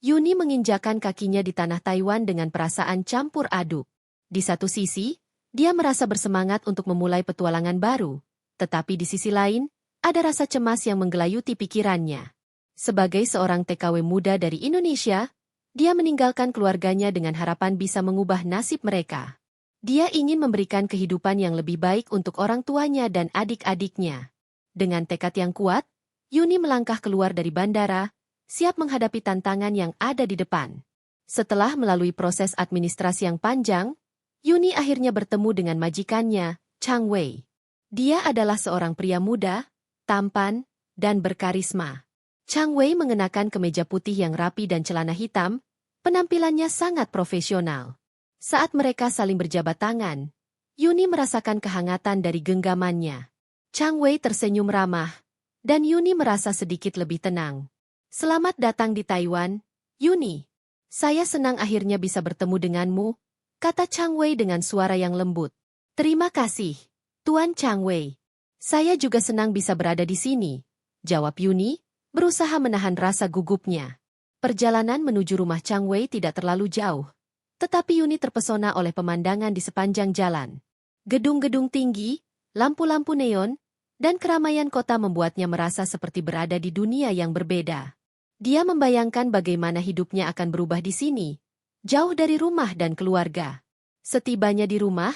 Yuni menginjakan kakinya di tanah Taiwan dengan perasaan campur aduk. Di satu sisi, dia merasa bersemangat untuk memulai petualangan baru. Tetapi di sisi lain, ada rasa cemas yang menggelayuti pikirannya. Sebagai seorang TKW muda dari Indonesia, dia meninggalkan keluarganya dengan harapan bisa mengubah nasib mereka. Dia ingin memberikan kehidupan yang lebih baik untuk orang tuanya dan adik-adiknya. Dengan tekad yang kuat, Yuni melangkah keluar dari bandara, siap menghadapi tantangan yang ada di depan. Setelah melalui proses administrasi yang panjang, Yuni akhirnya bertemu dengan majikannya, Chang Wei. Dia adalah seorang pria muda, tampan, dan berkarisma. Chang Wei mengenakan kemeja putih yang rapi dan celana hitam, penampilannya sangat profesional. Saat mereka saling berjabat tangan, Yuni merasakan kehangatan dari genggamannya. Chang Wei tersenyum ramah, dan Yuni merasa sedikit lebih tenang. Selamat datang di Taiwan, Yuni. Saya senang akhirnya bisa bertemu denganmu, kata Chang Wei dengan suara yang lembut. Terima kasih, Tuan Chang Wei. Saya juga senang bisa berada di sini, jawab Yuni, berusaha menahan rasa gugupnya. Perjalanan menuju rumah Chang Wei tidak terlalu jauh, tetapi Yuni terpesona oleh pemandangan di sepanjang jalan. Gedung-gedung tinggi, lampu-lampu neon, dan keramaian kota membuatnya merasa seperti berada di dunia yang berbeda. Dia membayangkan bagaimana hidupnya akan berubah di sini, jauh dari rumah dan keluarga. Setibanya di rumah,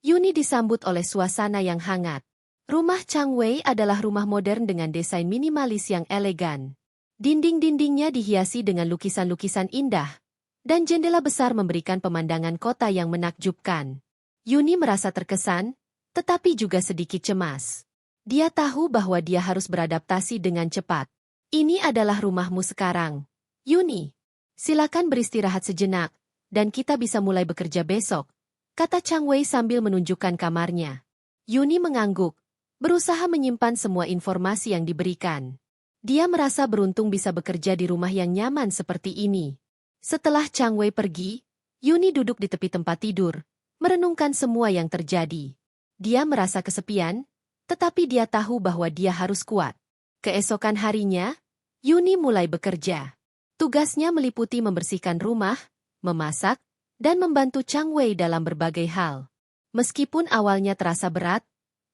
Yuni disambut oleh suasana yang hangat. Rumah Chang Wei adalah rumah modern dengan desain minimalis yang elegan. Dinding-dindingnya dihiasi dengan lukisan-lukisan indah, dan jendela besar memberikan pemandangan kota yang menakjubkan. Yuni merasa terkesan, tetapi juga sedikit cemas. Dia tahu bahwa dia harus beradaptasi dengan cepat. Ini adalah rumahmu sekarang, Yuni. Silakan beristirahat sejenak, dan kita bisa mulai bekerja besok, kata Chang Wei sambil menunjukkan kamarnya. Yuni mengangguk, berusaha menyimpan semua informasi yang diberikan. Dia merasa beruntung bisa bekerja di rumah yang nyaman seperti ini. Setelah Chang Wei pergi, Yuni duduk di tepi tempat tidur, merenungkan semua yang terjadi. Dia merasa kesepian, tetapi dia tahu bahwa dia harus kuat. Keesokan harinya, Yuni mulai bekerja. Tugasnya meliputi membersihkan rumah, memasak, dan membantu Chang Wei dalam berbagai hal. Meskipun awalnya terasa berat,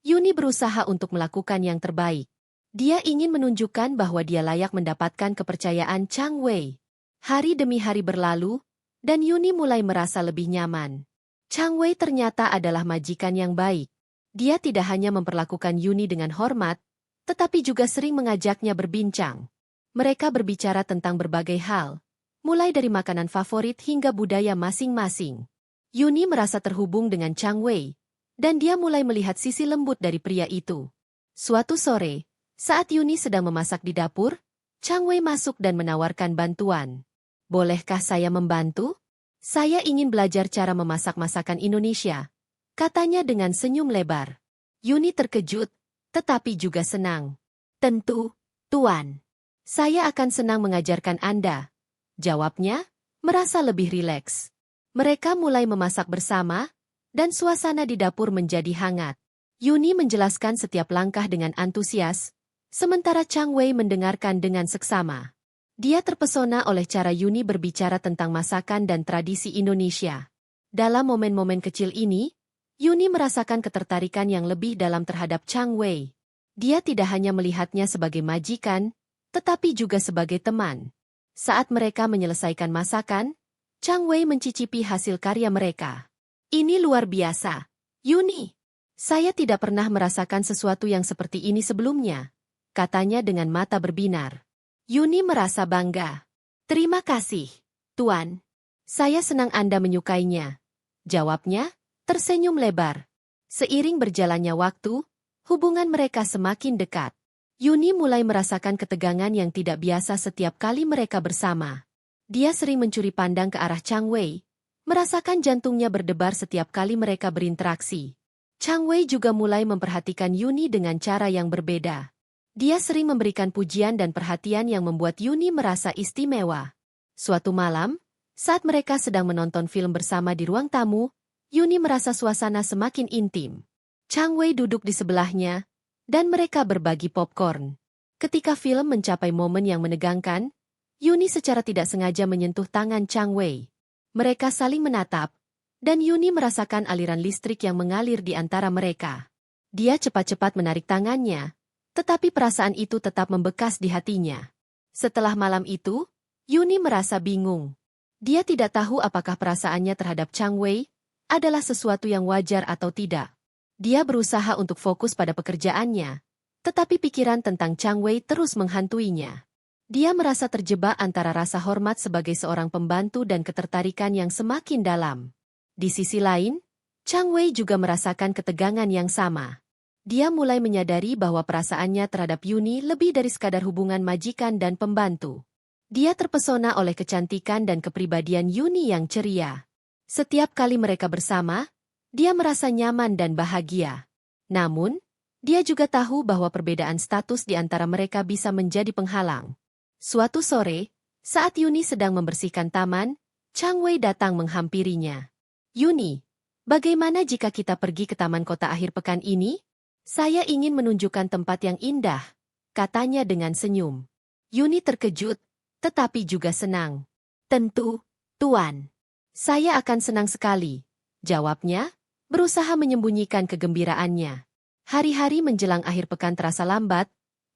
Yuni berusaha untuk melakukan yang terbaik. Dia ingin menunjukkan bahwa dia layak mendapatkan kepercayaan Chang Wei. Hari demi hari berlalu, dan Yuni mulai merasa lebih nyaman. Chang Wei ternyata adalah majikan yang baik. Dia tidak hanya memperlakukan Yuni dengan hormat, tetapi juga sering mengajaknya berbincang. Mereka berbicara tentang berbagai hal, mulai dari makanan favorit hingga budaya masing-masing. Yuni merasa terhubung dengan Chang Wei, dan dia mulai melihat sisi lembut dari pria itu. Suatu sore, saat Yuni sedang memasak di dapur, Chang Wei masuk dan menawarkan bantuan. Bolehkah saya membantu? Saya ingin belajar cara memasak masakan Indonesia, katanya dengan senyum lebar. Yuni terkejut, tetapi juga senang. Tentu, Tuan. Saya akan senang mengajarkan Anda, jawabnya, merasa lebih rileks. Mereka mulai memasak bersama, dan suasana di dapur menjadi hangat. Yuni menjelaskan setiap langkah dengan antusias, sementara Chang Wei mendengarkan dengan seksama. Dia terpesona oleh cara Yuni berbicara tentang masakan dan tradisi Indonesia. Dalam momen-momen kecil ini, Yuni merasakan ketertarikan yang lebih dalam terhadap Chang Wei. Dia tidak hanya melihatnya sebagai majikan, tetapi juga sebagai teman. Saat mereka menyelesaikan masakan, Chang Wei mencicipi hasil karya mereka. Ini luar biasa, Yuni. Saya tidak pernah merasakan sesuatu yang seperti ini sebelumnya, katanya dengan mata berbinar. Yuni merasa bangga. Terima kasih, Tuan. Saya senang Anda menyukainya, jawabnya, tersenyum lebar. Seiring berjalannya waktu, hubungan mereka semakin dekat. Yuni mulai merasakan ketegangan yang tidak biasa setiap kali mereka bersama. Dia sering mencuri pandang ke arah Chang Wei, merasakan jantungnya berdebar setiap kali mereka berinteraksi. Chang Wei juga mulai memperhatikan Yuni dengan cara yang berbeda. Dia sering memberikan pujian dan perhatian yang membuat Yuni merasa istimewa. Suatu malam, saat mereka sedang menonton film bersama di ruang tamu, Yuni merasa suasana semakin intim. Chang Wei duduk di sebelahnya, dan mereka berbagi popcorn. Ketika film mencapai momen yang menegangkan, Yuni secara tidak sengaja menyentuh tangan Chang Wei. Mereka saling menatap, dan Yuni merasakan aliran listrik yang mengalir di antara mereka. Dia cepat-cepat menarik tangannya, tetapi perasaan itu tetap membekas di hatinya. Setelah malam itu, Yuni merasa bingung. Dia tidak tahu apakah perasaannya terhadap Chang Wei adalah sesuatu yang wajar atau tidak. Dia berusaha untuk fokus pada pekerjaannya, tetapi pikiran tentang Chang Wei terus menghantuinya. Dia merasa terjebak antara rasa hormat sebagai seorang pembantu dan ketertarikan yang semakin dalam. Di sisi lain, Chang Wei juga merasakan ketegangan yang sama. Dia mulai menyadari bahwa perasaannya terhadap Yuni lebih dari sekadar hubungan majikan dan pembantu. Dia terpesona oleh kecantikan dan kepribadian Yuni yang ceria. Setiap kali mereka bersama, dia merasa nyaman dan bahagia. Namun, dia juga tahu bahwa perbedaan status di antara mereka bisa menjadi penghalang. Suatu sore, saat Yuni sedang membersihkan taman, Chang Wei datang menghampirinya. "Yuni, bagaimana jika kita pergi ke taman kota akhir pekan ini? Saya ingin menunjukkan tempat yang indah," katanya dengan senyum. Yuni terkejut, tetapi juga senang. "Tentu, Tuan. Saya akan senang sekali," jawabnya, berusaha menyembunyikan kegembiraannya. Hari-hari menjelang akhir pekan terasa lambat,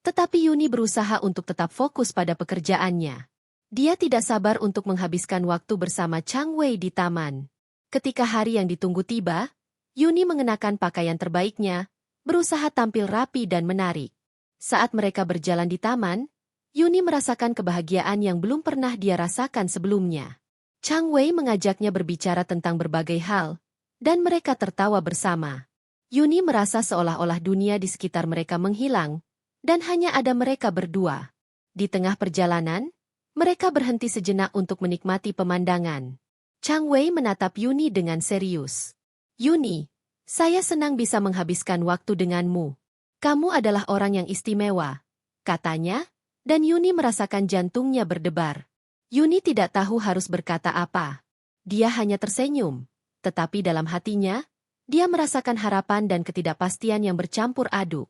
tetapi Yuni berusaha untuk tetap fokus pada pekerjaannya. Dia tidak sabar untuk menghabiskan waktu bersama Chang Wei di taman. Ketika hari yang ditunggu tiba, Yuni mengenakan pakaian terbaiknya, berusaha tampil rapi dan menarik. Saat mereka berjalan di taman, Yuni merasakan kebahagiaan yang belum pernah dia rasakan sebelumnya. Chang Wei mengajaknya berbicara tentang berbagai hal, dan mereka tertawa bersama. Yuni merasa seolah-olah dunia di sekitar mereka menghilang, dan hanya ada mereka berdua. Di tengah perjalanan, mereka berhenti sejenak untuk menikmati pemandangan. Chang Wei menatap Yuni dengan serius. "Yuni, saya senang bisa menghabiskan waktu denganmu. Kamu adalah orang yang istimewa," katanya, dan Yuni merasakan jantungnya berdebar. Yuni tidak tahu harus berkata apa. Dia hanya tersenyum, tetapi dalam hatinya, dia merasakan harapan dan ketidakpastian yang bercampur aduk.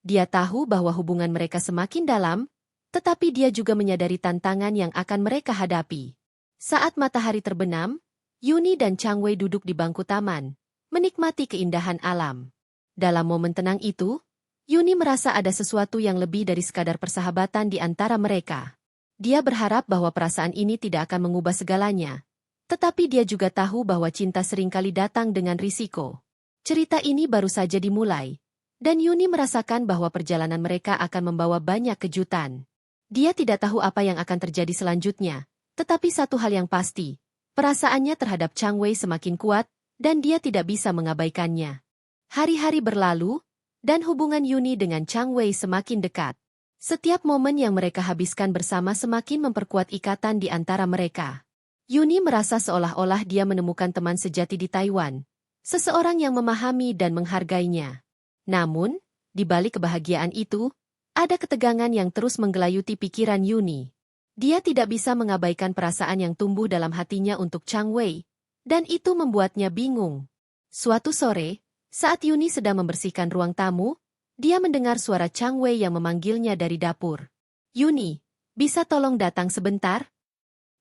Dia tahu bahwa hubungan mereka semakin dalam, tetapi dia juga menyadari tantangan yang akan mereka hadapi. Saat matahari terbenam, Yuni dan Chang Wei duduk di bangku taman, menikmati keindahan alam. Dalam momen tenang itu, Yuni merasa ada sesuatu yang lebih dari sekadar persahabatan di antara mereka. Dia berharap bahwa perasaan ini tidak akan mengubah segalanya, tetapi dia juga tahu bahwa cinta seringkali datang dengan risiko. Cerita ini baru saja dimulai, dan Yuni merasakan bahwa perjalanan mereka akan membawa banyak kejutan. Dia tidak tahu apa yang akan terjadi selanjutnya, tetapi satu hal yang pasti, perasaannya terhadap Chang Wei semakin kuat, dan dia tidak bisa mengabaikannya. Hari-hari berlalu, dan hubungan Yuni dengan Chang Wei semakin dekat. Setiap momen yang mereka habiskan bersama semakin memperkuat ikatan di antara mereka. Yuni merasa seolah-olah dia menemukan teman sejati di Taiwan, seseorang yang memahami dan menghargainya. Namun, di balik kebahagiaan itu, ada ketegangan yang terus menggelayuti pikiran Yuni. Dia tidak bisa mengabaikan perasaan yang tumbuh dalam hatinya untuk Chang Wei, dan itu membuatnya bingung. Suatu sore, saat Yuni sedang membersihkan ruang tamu, dia mendengar suara Chang Wei yang memanggilnya dari dapur. "Yuni, bisa tolong datang sebentar?"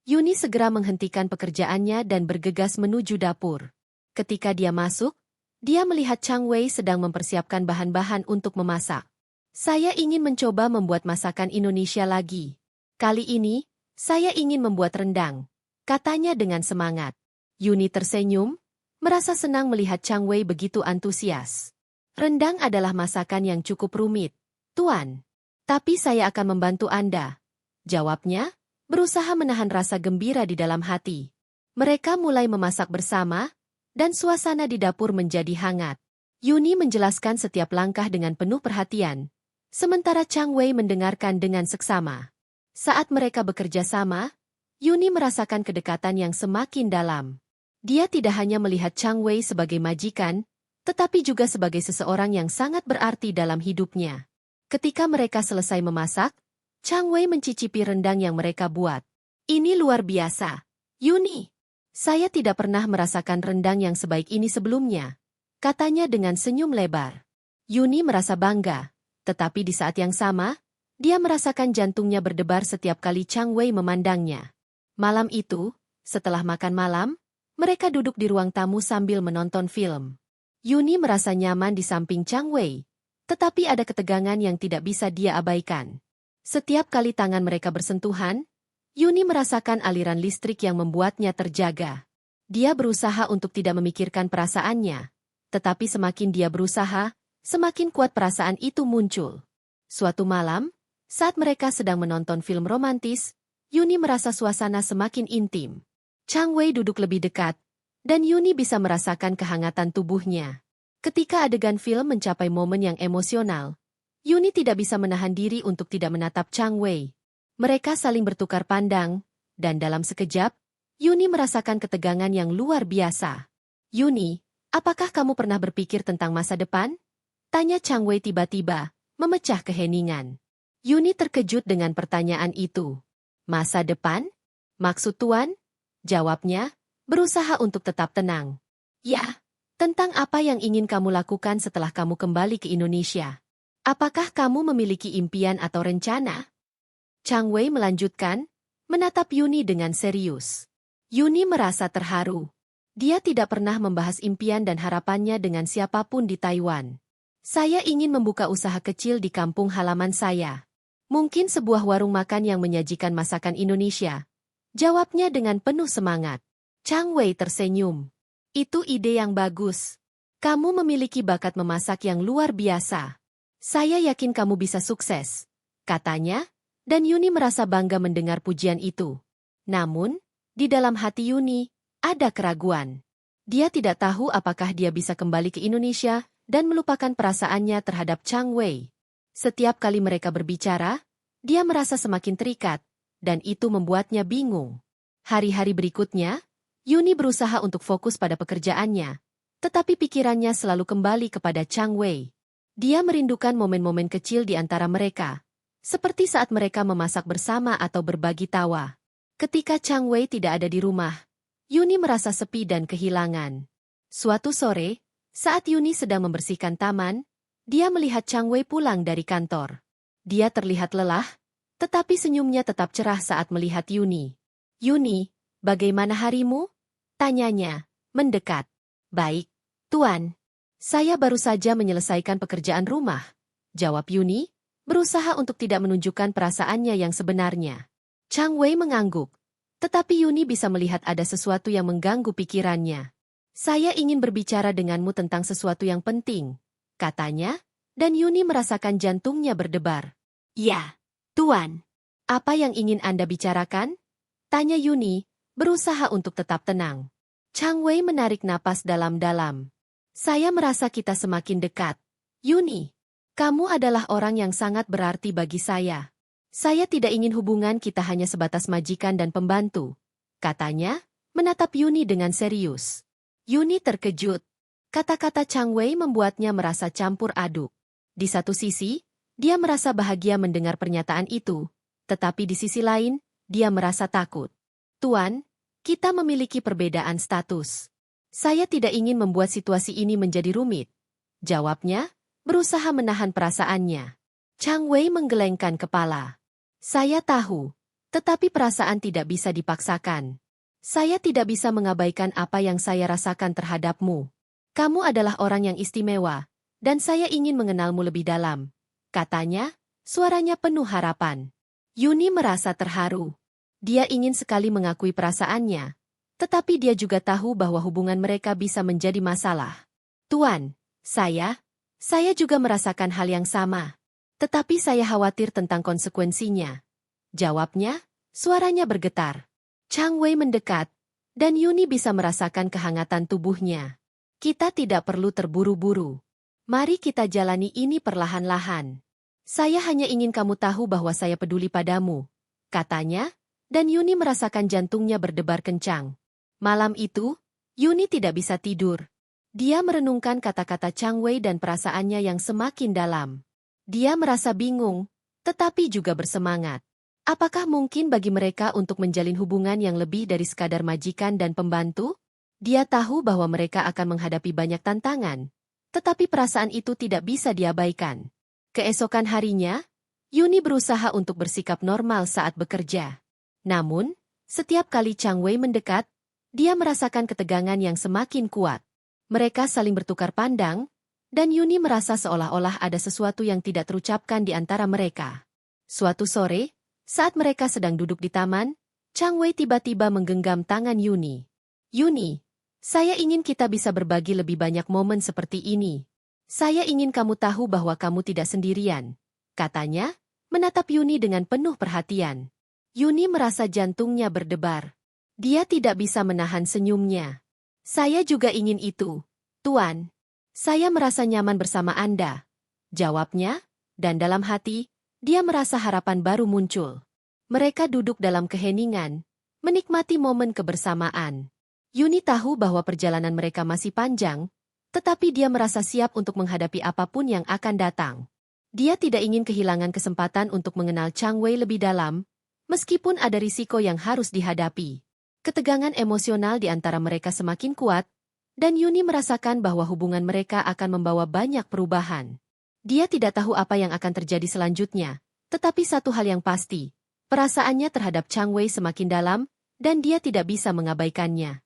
Yuni segera menghentikan pekerjaannya dan bergegas menuju dapur. Ketika dia masuk, dia melihat Chang Wei sedang mempersiapkan bahan-bahan untuk memasak. "Saya ingin mencoba membuat masakan Indonesia lagi. Kali ini, saya ingin membuat rendang," katanya dengan semangat. Yuni tersenyum, merasa senang melihat Chang Wei begitu antusias. "Rendang adalah masakan yang cukup rumit, Tuan. Tapi saya akan membantu Anda," jawabnya, berusaha menahan rasa gembira di dalam hati. Mereka mulai memasak bersama, dan suasana di dapur menjadi hangat. Yuni menjelaskan setiap langkah dengan penuh perhatian, sementara Chang Wei mendengarkan dengan seksama. Saat mereka bekerja sama, Yuni merasakan kedekatan yang semakin dalam. Dia tidak hanya melihat Chang Wei sebagai majikan, tetapi juga sebagai seseorang yang sangat berarti dalam hidupnya. Ketika mereka selesai memasak, Chang Wei mencicipi rendang yang mereka buat. "Ini luar biasa, Yuni. Saya tidak pernah merasakan rendang yang sebaik ini sebelumnya," katanya dengan senyum lebar. Yuni merasa bangga, tetapi di saat yang sama, dia merasakan jantungnya berdebar setiap kali Chang Wei memandangnya. Malam itu, setelah makan malam, mereka duduk di ruang tamu sambil menonton film. Yuni merasa nyaman di samping Chang Wei, tetapi ada ketegangan yang tidak bisa dia abaikan. Setiap kali tangan mereka bersentuhan, Yuni merasakan aliran listrik yang membuatnya terjaga. Dia berusaha untuk tidak memikirkan perasaannya, tetapi semakin dia berusaha, semakin kuat perasaan itu muncul. Suatu malam, saat mereka sedang menonton film romantis, Yuni merasa suasana semakin intim. Chang Wei duduk lebih dekat, dan Yuni bisa merasakan kehangatan tubuhnya. Ketika adegan film mencapai momen yang emosional, Yuni tidak bisa menahan diri untuk tidak menatap Chang Wei. Mereka saling bertukar pandang, dan dalam sekejap, Yuni merasakan ketegangan yang luar biasa. Yuni, apakah kamu pernah berpikir tentang masa depan? Tanya Chang Wei tiba-tiba, memecah keheningan. Yuni terkejut dengan pertanyaan itu. Masa depan? Maksud Tuan? Jawabnya, berusaha untuk tetap tenang. Ya, tentang apa yang ingin kamu lakukan setelah kamu kembali ke Indonesia. Apakah kamu memiliki impian atau rencana? Chang Wei melanjutkan, menatap Yuni dengan serius. Yuni merasa terharu. Dia tidak pernah membahas impian dan harapannya dengan siapapun di Taiwan. Saya ingin membuka usaha kecil di kampung halaman saya. Mungkin sebuah warung makan yang menyajikan masakan Indonesia. Jawabnya dengan penuh semangat. Chang Wei tersenyum. Itu ide yang bagus. Kamu memiliki bakat memasak yang luar biasa. Saya yakin kamu bisa sukses, katanya, dan Yuni merasa bangga mendengar pujian itu. Namun, di dalam hati Yuni, ada keraguan. Dia tidak tahu apakah dia bisa kembali ke Indonesia dan melupakan perasaannya terhadap Chang Wei. Setiap kali mereka berbicara, dia merasa semakin terikat, dan itu membuatnya bingung. Hari-hari berikutnya, Yuni berusaha untuk fokus pada pekerjaannya, tetapi pikirannya selalu kembali kepada Chang Wei. Dia merindukan momen-momen kecil di antara mereka, seperti saat mereka memasak bersama atau berbagi tawa. Ketika Chang Wei tidak ada di rumah, Yuni merasa sepi dan kehilangan. Suatu sore, saat Yuni sedang membersihkan taman, dia melihat Chang Wei pulang dari kantor. Dia terlihat lelah, tetapi senyumnya tetap cerah saat melihat Yuni. Yuni, bagaimana harimu? Tanyanya, mendekat. Baik, Tuan. Saya baru saja menyelesaikan pekerjaan rumah. Jawab Yuni, berusaha untuk tidak menunjukkan perasaannya yang sebenarnya. Chang Wei mengangguk, tetapi Yuni bisa melihat ada sesuatu yang mengganggu pikirannya. Saya ingin berbicara denganmu tentang sesuatu yang penting, katanya, dan Yuni merasakan jantungnya berdebar. Ya, Tuan. Apa yang ingin Anda bicarakan? Tanya Yuni, berusaha untuk tetap tenang. Chang Wei menarik napas dalam-dalam. Saya merasa kita semakin dekat. Yuni, kamu adalah orang yang sangat berarti bagi saya. Saya tidak ingin hubungan kita hanya sebatas majikan dan pembantu, katanya, menatap Yuni dengan serius. Yuni terkejut. Kata-kata Chang Wei membuatnya merasa campur aduk. Di satu sisi, dia merasa bahagia mendengar pernyataan itu, tetapi di sisi lain, dia merasa takut. Tuan, kita memiliki perbedaan status. Saya tidak ingin membuat situasi ini menjadi rumit. Jawabnya, berusaha menahan perasaannya. Chang Wei menggelengkan kepala. Saya tahu, tetapi perasaan tidak bisa dipaksakan. Saya tidak bisa mengabaikan apa yang saya rasakan terhadapmu. Kamu adalah orang yang istimewa, dan saya ingin mengenalmu lebih dalam, katanya, suaranya penuh harapan. Yuni merasa terharu. Dia ingin sekali mengakui perasaannya, tetapi dia juga tahu bahwa hubungan mereka bisa menjadi masalah. Tuan, saya juga merasakan hal yang sama. Tetapi saya khawatir tentang konsekuensinya. Jawabnya, suaranya bergetar. Chang Wei mendekat, dan Yuni bisa merasakan kehangatan tubuhnya. Kita tidak perlu terburu-buru. Mari kita jalani ini perlahan-lahan. Saya hanya ingin kamu tahu bahwa saya peduli padamu, katanya, dan Yuni merasakan jantungnya berdebar kencang. Malam itu, Yuni tidak bisa tidur. Dia merenungkan kata-kata Chang Wei dan perasaannya yang semakin dalam. Dia merasa bingung, tetapi juga bersemangat. Apakah mungkin bagi mereka untuk menjalin hubungan yang lebih dari sekadar majikan dan pembantu? Dia tahu bahwa mereka akan menghadapi banyak tantangan, tetapi perasaan itu tidak bisa diabaikan. Keesokan harinya, Yuni berusaha untuk bersikap normal saat bekerja. Namun, setiap kali Chang Wei mendekat, dia merasakan ketegangan yang semakin kuat. Mereka saling bertukar pandang, dan Yuni merasa seolah-olah ada sesuatu yang tidak terucapkan di antara mereka. Suatu sore, saat mereka sedang duduk di taman, Chang Wei tiba-tiba menggenggam tangan Yuni. Yuni, saya ingin kita bisa berbagi lebih banyak momen seperti ini. Saya ingin kamu tahu bahwa kamu tidak sendirian, katanya, menatap Yuni dengan penuh perhatian. Yuni merasa jantungnya berdebar. Dia tidak bisa menahan senyumnya. Saya juga ingin itu, Tuan. Saya merasa nyaman bersama Anda, jawabnya, dan dalam hati, dia merasa harapan baru muncul. Mereka duduk dalam keheningan, menikmati momen kebersamaan. Yuni tahu bahwa perjalanan mereka masih panjang, tetapi dia merasa siap untuk menghadapi apapun yang akan datang. Dia tidak ingin kehilangan kesempatan untuk mengenal Chang Wei lebih dalam, meskipun ada risiko yang harus dihadapi. Ketegangan emosional di antara mereka semakin kuat, dan Yuni merasakan bahwa hubungan mereka akan membawa banyak perubahan. Dia tidak tahu apa yang akan terjadi selanjutnya, tetapi satu hal yang pasti, perasaannya terhadap Chang Wei semakin dalam, dan dia tidak bisa mengabaikannya.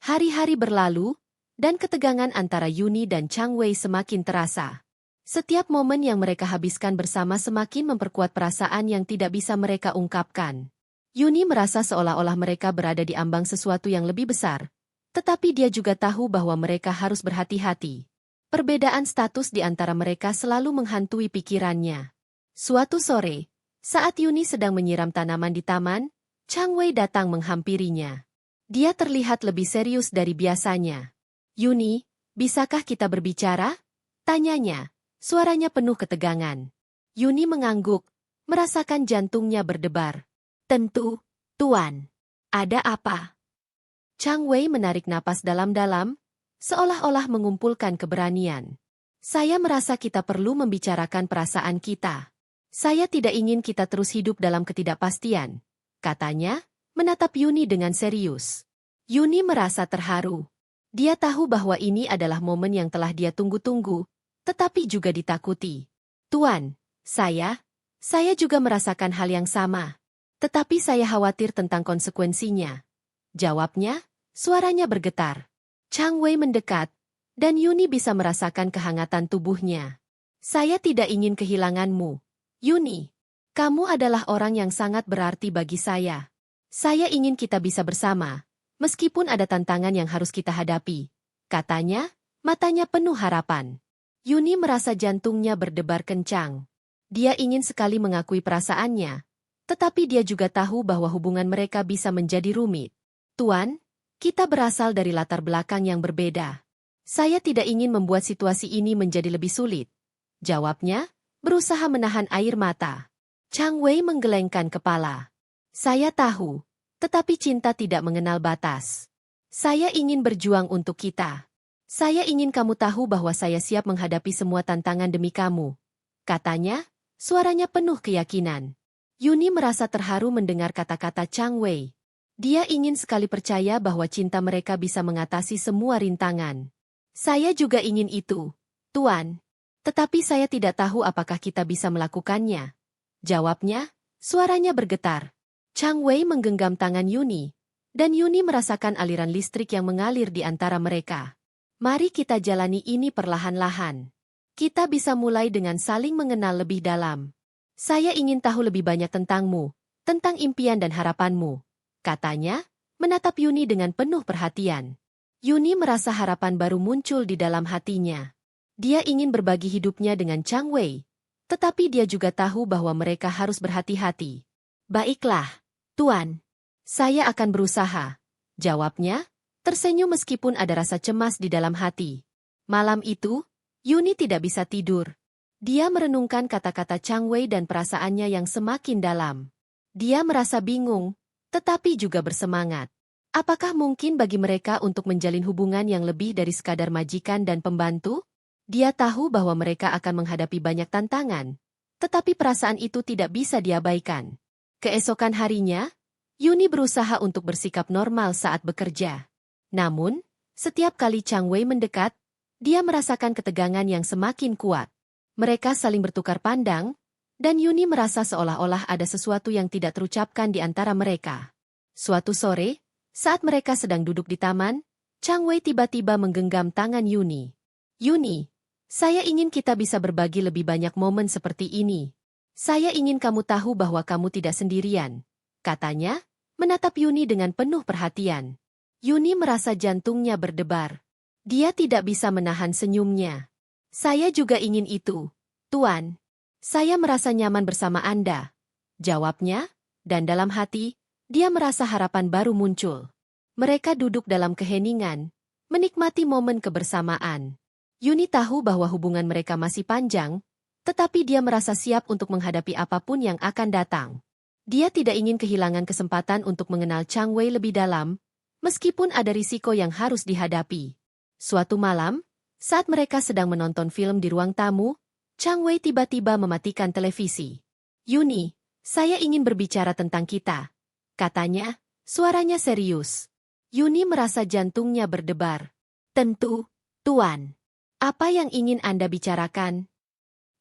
Hari-hari berlalu, dan ketegangan antara Yuni dan Chang Wei semakin terasa. Setiap momen yang mereka habiskan bersama semakin memperkuat perasaan yang tidak bisa mereka ungkapkan. Yuni merasa seolah-olah mereka berada di ambang sesuatu yang lebih besar, tetapi dia juga tahu bahwa mereka harus berhati-hati. Perbedaan status di antara mereka selalu menghantui pikirannya. Suatu sore, saat Yuni sedang menyiram tanaman di taman, Chang Wei datang menghampirinya. Dia terlihat lebih serius dari biasanya. Yuni, bisakah kita berbicara? Tanyanya, suaranya penuh ketegangan. Yuni mengangguk, merasakan jantungnya berdebar. Tentu, Tuan. Ada apa? Chang Wei menarik napas dalam-dalam, seolah-olah mengumpulkan keberanian. Saya merasa kita perlu membicarakan perasaan kita. Saya tidak ingin kita terus hidup dalam ketidakpastian, katanya, menatap Yuni dengan serius. Yuni merasa terharu. Dia tahu bahwa ini adalah momen yang telah dia tunggu-tunggu, tetapi juga ditakuti. Tuan, saya juga merasakan hal yang sama. Tetapi saya khawatir tentang konsekuensinya. Jawabnya, suaranya bergetar. Chang Wei mendekat, dan Yuni bisa merasakan kehangatan tubuhnya. Saya tidak ingin kehilanganmu. Yuni, kamu adalah orang yang sangat berarti bagi saya. Saya ingin kita bisa bersama, meskipun ada tantangan yang harus kita hadapi, katanya, matanya penuh harapan. Yuni merasa jantungnya berdebar kencang. Dia ingin sekali mengakui perasaannya, tetapi dia juga tahu bahwa hubungan mereka bisa menjadi rumit. Tuan, kita berasal dari latar belakang yang berbeda. Saya tidak ingin membuat situasi ini menjadi lebih sulit. Jawabnya, berusaha menahan air mata. Chang Wei menggelengkan kepala. Saya tahu. Tetapi cinta tidak mengenal batas. Saya ingin berjuang untuk kita. Saya ingin kamu tahu bahwa saya siap menghadapi semua tantangan demi kamu. Katanya, suaranya penuh keyakinan. Yuni merasa terharu mendengar kata-kata Chang Wei. Dia ingin sekali percaya bahwa cinta mereka bisa mengatasi semua rintangan. Saya juga ingin itu, Tuan. Tetapi saya tidak tahu apakah kita bisa melakukannya. Jawabnya, suaranya bergetar. Chang Wei menggenggam tangan Yuni, dan Yuni merasakan aliran listrik yang mengalir di antara mereka. Mari kita jalani ini perlahan-lahan. Kita bisa mulai dengan saling mengenal lebih dalam. Saya ingin tahu lebih banyak tentangmu, tentang impian dan harapanmu, katanya, menatap Yuni dengan penuh perhatian. Yuni merasa harapan baru muncul di dalam hatinya. Dia ingin berbagi hidupnya dengan Chang Wei, tetapi dia juga tahu bahwa mereka harus berhati-hati. Baiklah, Tuan. Saya akan berusaha. Jawabnya, tersenyum meskipun ada rasa cemas di dalam hati. Malam itu, Yuni tidak bisa tidur. Dia merenungkan kata-kata Chang Wei dan perasaannya yang semakin dalam. Dia merasa bingung, tetapi juga bersemangat. Apakah mungkin bagi mereka untuk menjalin hubungan yang lebih dari sekadar majikan dan pembantu? Dia tahu bahwa mereka akan menghadapi banyak tantangan, tetapi perasaan itu tidak bisa diabaikan. Keesokan harinya, Yuni berusaha untuk bersikap normal saat bekerja. Namun, setiap kali Chang Wei mendekat, dia merasakan ketegangan yang semakin kuat. Mereka saling bertukar pandang, Dan Yuni merasa seolah-olah ada sesuatu yang tidak terucapkan di antara mereka. Suatu sore, saat mereka sedang duduk di taman, Chang Wei tiba-tiba menggenggam tangan Yuni. Yuni, saya ingin kita bisa berbagi lebih banyak momen seperti ini. Saya ingin kamu tahu bahwa kamu tidak sendirian, katanya, menatap Yuni dengan penuh perhatian. Yuni merasa jantungnya berdebar. Dia tidak bisa menahan senyumnya. Saya juga ingin itu, Tuan. Saya merasa nyaman bersama Anda, jawabnya, dan dalam hati, dia merasa harapan baru muncul. Mereka duduk dalam keheningan, menikmati momen kebersamaan. Yuni tahu bahwa hubungan mereka masih panjang, tetapi dia merasa siap untuk menghadapi apapun yang akan datang. Dia tidak ingin kehilangan kesempatan untuk mengenal Chang Wei lebih dalam, meskipun ada risiko yang harus dihadapi. Suatu malam, saat mereka sedang menonton film di ruang tamu, Chang Wei tiba-tiba mematikan televisi. Yuni, saya ingin berbicara tentang kita, katanya, suaranya serius. Yuni merasa jantungnya berdebar. Tentu, Tuan. Apa yang ingin Anda bicarakan?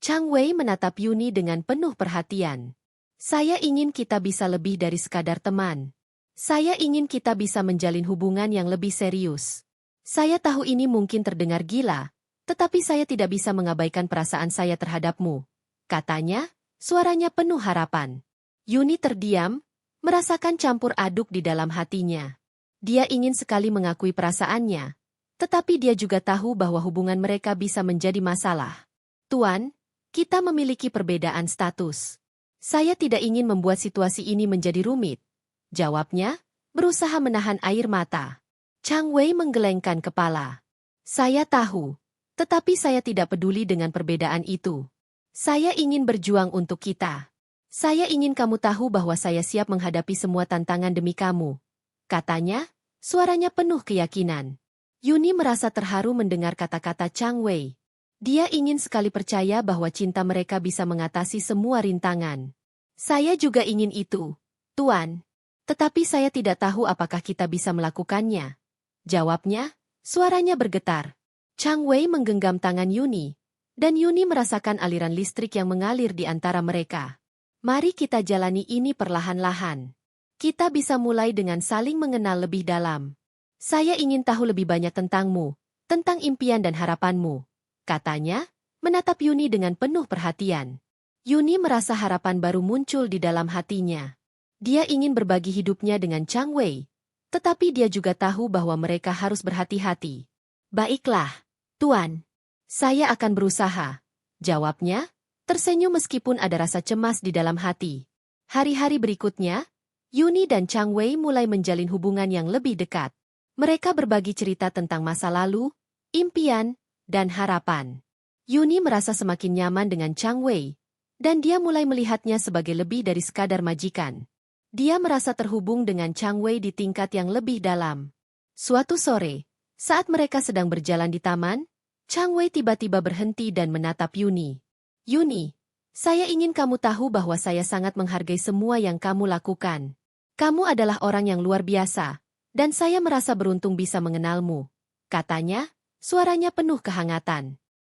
Chang Wei menatap Yuni dengan penuh perhatian. Saya ingin kita bisa lebih dari sekadar teman. Saya ingin kita bisa menjalin hubungan yang lebih serius. Saya tahu ini mungkin terdengar gila, tetapi saya tidak bisa mengabaikan perasaan saya terhadapmu, katanya, suaranya penuh harapan. Yuni terdiam, merasakan campur aduk di dalam hatinya. Dia ingin sekali mengakui perasaannya, tetapi dia juga tahu bahwa hubungan mereka bisa menjadi masalah. Tuan, kita memiliki perbedaan status. Saya tidak ingin membuat situasi ini menjadi rumit, jawabnya, berusaha menahan air mata. Chang Wei menggelengkan kepala. Saya tahu, tetapi saya tidak peduli dengan perbedaan itu. Saya ingin berjuang untuk kita. Saya ingin kamu tahu bahwa saya siap menghadapi semua tantangan demi kamu, katanya, suaranya penuh keyakinan. Yuni merasa terharu mendengar kata-kata Chang Wei. Dia ingin sekali percaya bahwa cinta mereka bisa mengatasi semua rintangan. Saya juga ingin itu, Tuan. Tetapi saya tidak tahu apakah kita bisa melakukannya, jawabnya, suaranya bergetar. Chang Wei menggenggam tangan Yuni, dan Yuni merasakan aliran listrik yang mengalir di antara mereka. Mari kita jalani ini perlahan-lahan. Kita bisa mulai dengan saling mengenal lebih dalam. Saya ingin tahu lebih banyak tentangmu, tentang impian dan harapanmu, katanya, menatap Yuni dengan penuh perhatian. Yuni merasa harapan baru muncul di dalam hatinya. Dia ingin berbagi hidupnya dengan Chang Wei, tetapi dia juga tahu bahwa mereka harus berhati-hati. Baiklah, Tuan. Saya akan berusaha, jawabnya, tersenyum meskipun ada rasa cemas di dalam hati. Hari-hari berikutnya, Yuni dan Chang Wei mulai menjalin hubungan yang lebih dekat. Mereka berbagi cerita tentang masa lalu, impian, dan harapan. Yuni merasa semakin nyaman dengan Chang Wei, dan dia mulai melihatnya sebagai lebih dari sekadar majikan. Dia merasa terhubung dengan Chang Wei di tingkat yang lebih dalam. Suatu sore, saat mereka sedang berjalan di taman, Chang Wei tiba-tiba berhenti dan menatap Yuni. Yuni, saya ingin kamu tahu bahwa saya sangat menghargai semua yang kamu lakukan. Kamu adalah orang yang luar biasa, dan saya merasa beruntung bisa mengenalmu, katanya, suaranya penuh kehangatan.